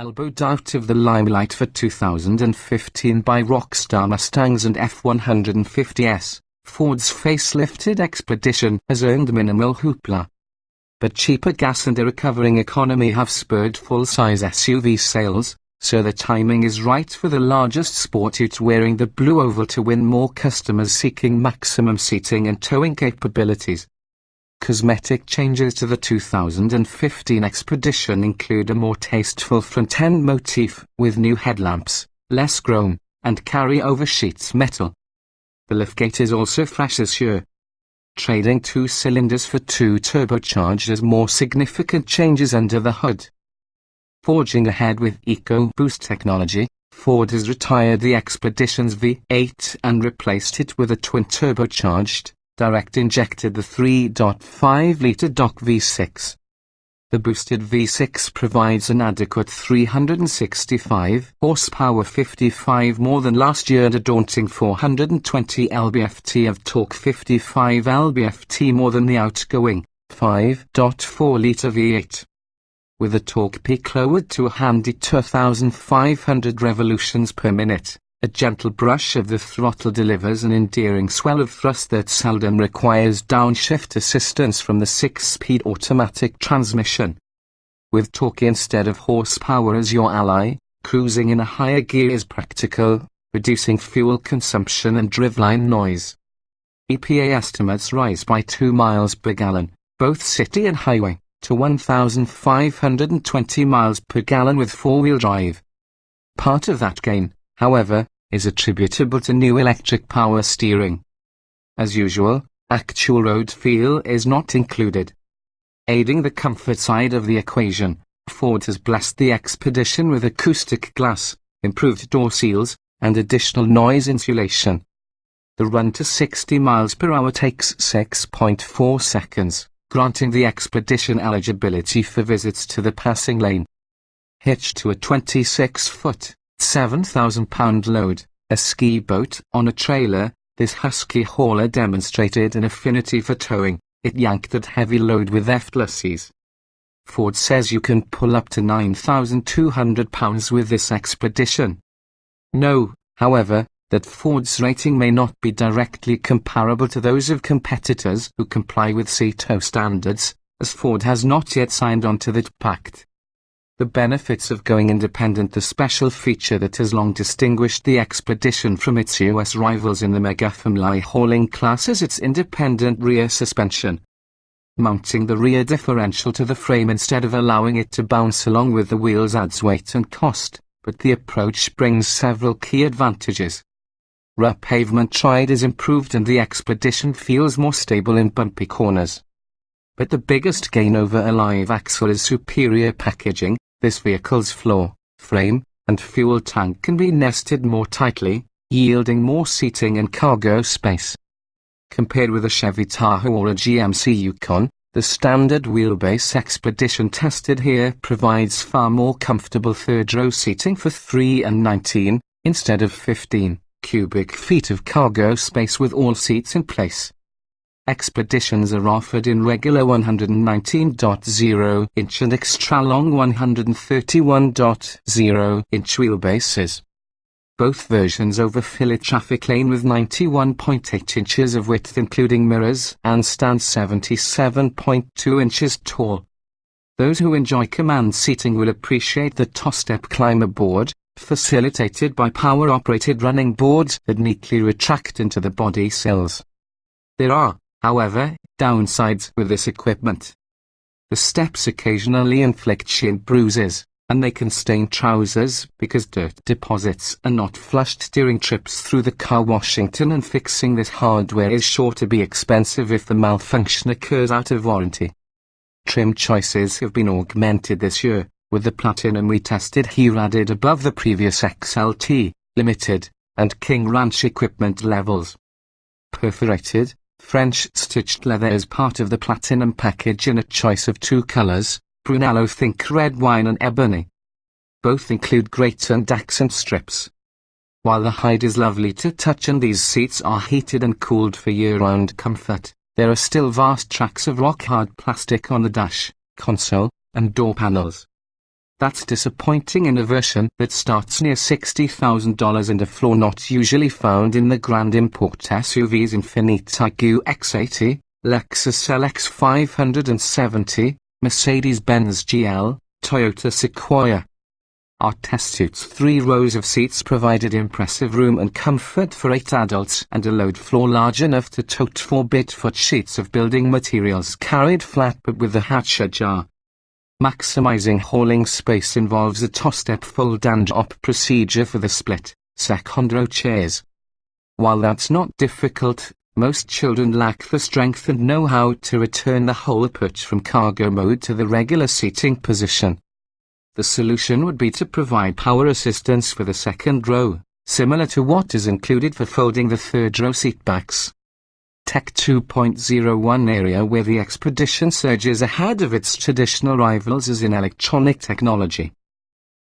elbowed out of the limelight for 2015 by rockstar Mustangs and F-150s, Ford's facelifted Expedition has earned minimal hoopla. But cheaper gas and a recovering economy have spurred full-size SUV sales, so the timing is right for the largest sport ute wearing the blue oval to win more customers seeking maximum seating and towing capabilities. Cosmetic changes to the 2015 Expedition include a more tasteful front-end motif, with new headlamps, less chrome, and carry-over sheets metal. The liftgate is also fresh this year. Trading 2 cylinders for 2 turbocharged as more significant changes under the hood. Forging ahead with EcoBoost technology, Ford has retired the Expedition's V8 and replaced it with a twin-turbocharged, direct-injected the 3.5-litre DOC V6. The boosted V6 provides an adequate 365 horsepower, 55 more than last year, and a daunting 420 lb-ft of torque, 55 lb-ft more than the outgoing 5.4-litre V8. With the torque peak lowered to a handy 2,500 revolutions per minute, a gentle brush of the throttle delivers an endearing swell of thrust that seldom requires downshift assistance from the 6-speed automatic transmission. With torque instead of horsepower as your ally, cruising in a higher gear is practical, reducing fuel consumption and driveline noise. EPA estimates rise by 2 miles per gallon, both city and highway, to 1,520 miles per gallon with four-wheel drive. Part of that gain, however, is attributable to new electric power steering. As usual, actual road feel is not included. Aiding the comfort side of the equation, Ford has blessed the Expedition with acoustic glass, improved door seals, and additional noise insulation. The run to 60 miles per hour takes 6.4 seconds, granting the Expedition eligibility for visits to the passing lane. Hitched to a 26-foot, 7,000-pound load, a ski boat, on a trailer, this husky hauler demonstrated an affinity for towing. It yanked that heavy load with effortless ease. Ford says you can pull up to 9,200 pounds with this Expedition. Know, however, that Ford's rating may not be directly comparable to those of competitors who comply with CETO standards, as Ford has not yet signed on to that pact. The benefits of going independent: the special feature that has long distinguished the Expedition from its US rivals in the mega-family hauling class is its independent rear suspension. Mounting the rear differential to the frame instead of allowing it to bounce along with the wheels adds weight and cost, but the approach brings several key advantages. Rear pavement tread is improved and the Expedition feels more stable in bumpy corners. But the biggest gain over a live axle is superior packaging. This vehicle's floor, frame, and fuel tank can be nested more tightly, yielding more seating and cargo space. Compared with a Chevy Tahoe or a GMC Yukon, the standard wheelbase Expedition tested here provides far more comfortable third-row seating for 3 and 19, instead of 15, cubic feet of cargo space with all seats in place. Expeditions are offered in regular 119.0-inch and extra-long 131.0-inch wheelbases. Both versions overfill a traffic lane with 91.8 inches of width including mirrors and stand 77.2 inches tall. Those who enjoy command seating will appreciate the toe-step climber board, facilitated by power-operated running boards that neatly retract into the body sills. There are, however, downsides with this equipment. The steps occasionally inflict shin bruises, and they can stain trousers because dirt deposits are not flushed during trips through the car. Washington and fixing this hardware is sure to be expensive if the malfunction occurs out of warranty. Trim choices have been augmented this year, with the Platinum we tested here added above the previous XLT, Limited, and King Ranch equipment levels. Perforated, French-stitched leather is part of the Platinum package in a choice of 2 colors, Brunello Think Red Wine and Ebony. Both include grate and accent strips. While the hide is lovely to touch and these seats are heated and cooled for year-round comfort, there are still vast tracts of rock-hard plastic on the dash, console, and door panels. That's disappointing in a version that starts near $60,000 and a floor not usually found in the grand import SUVs Infiniti QX80, Lexus LX 570, Mercedes-Benz GL, Toyota Sequoia. Our test suite's 3 rows of seats provided impressive room and comfort for 8 adults and a load floor large enough to tote 4 bit-foot sheets of building materials carried flat but with the hatch ajar. Maximizing hauling space involves a toe-step fold and drop procedure for the split, second row chairs. While that's not difficult, most children lack the strength and know-how to return the whole perch from cargo mode to the regular seating position. The solution would be to provide power assistance for the second row, similar to what is included for folding the third row seatbacks. Tech 2.01 area where the Expedition surges ahead of its traditional rivals is in electronic technology.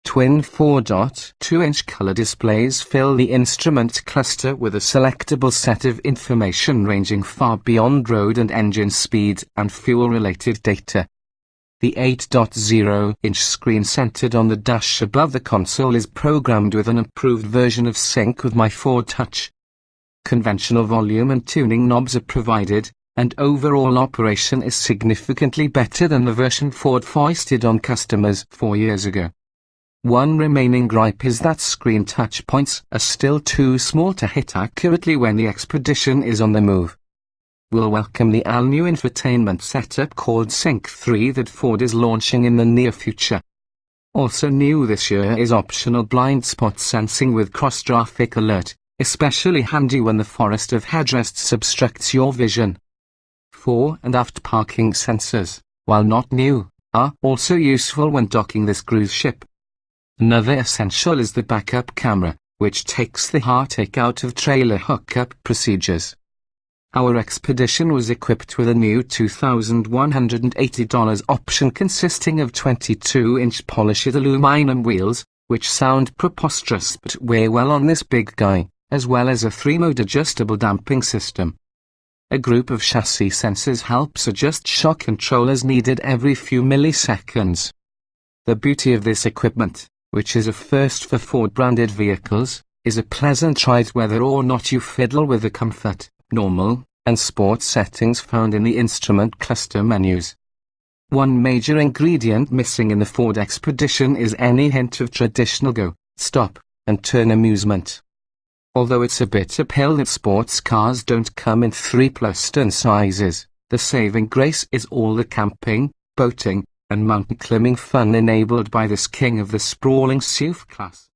Twin 4.2-inch color displays fill the instrument cluster with a selectable set of information ranging far beyond road and engine speed and fuel-related data. The 8.0-inch screen centered on the dash above the console is programmed with an improved version of Sync with My Ford Touch. Conventional volume and tuning knobs are provided, and overall operation is significantly better than the version Ford foisted on customers 4 years ago. One remaining gripe is that screen touch points are still too small to hit accurately when the Expedition is on the move. We'll welcome the all-new infotainment setup called Sync 3 that Ford is launching in the near future. Also new this year is optional blind spot sensing with cross-traffic alert, especially handy when the forest of headrests obstructs your vision. Fore and aft parking sensors, while not new, are also useful when docking this cruise ship. Another essential is the backup camera, which takes the heartache out of trailer hookup procedures. Our Expedition was equipped with a new $2,180 option consisting of 22-inch polished aluminum wheels, which sound preposterous but weigh well on this big guy, as well as a 3-mode adjustable damping system. A group of chassis sensors helps adjust shock control as needed every few milliseconds. The beauty of this equipment, which is a first for Ford-branded vehicles, is a pleasant ride whether or not you fiddle with the comfort, normal, and sport settings found in the instrument cluster menus. One major ingredient missing in the Ford Expedition is any hint of traditional go, stop, and turn amusement. Although it's a bit uphill that sports cars don't come in 3+ sizes, the saving grace is all the camping, boating, and mountain climbing fun enabled by this king of the sprawling SUV class.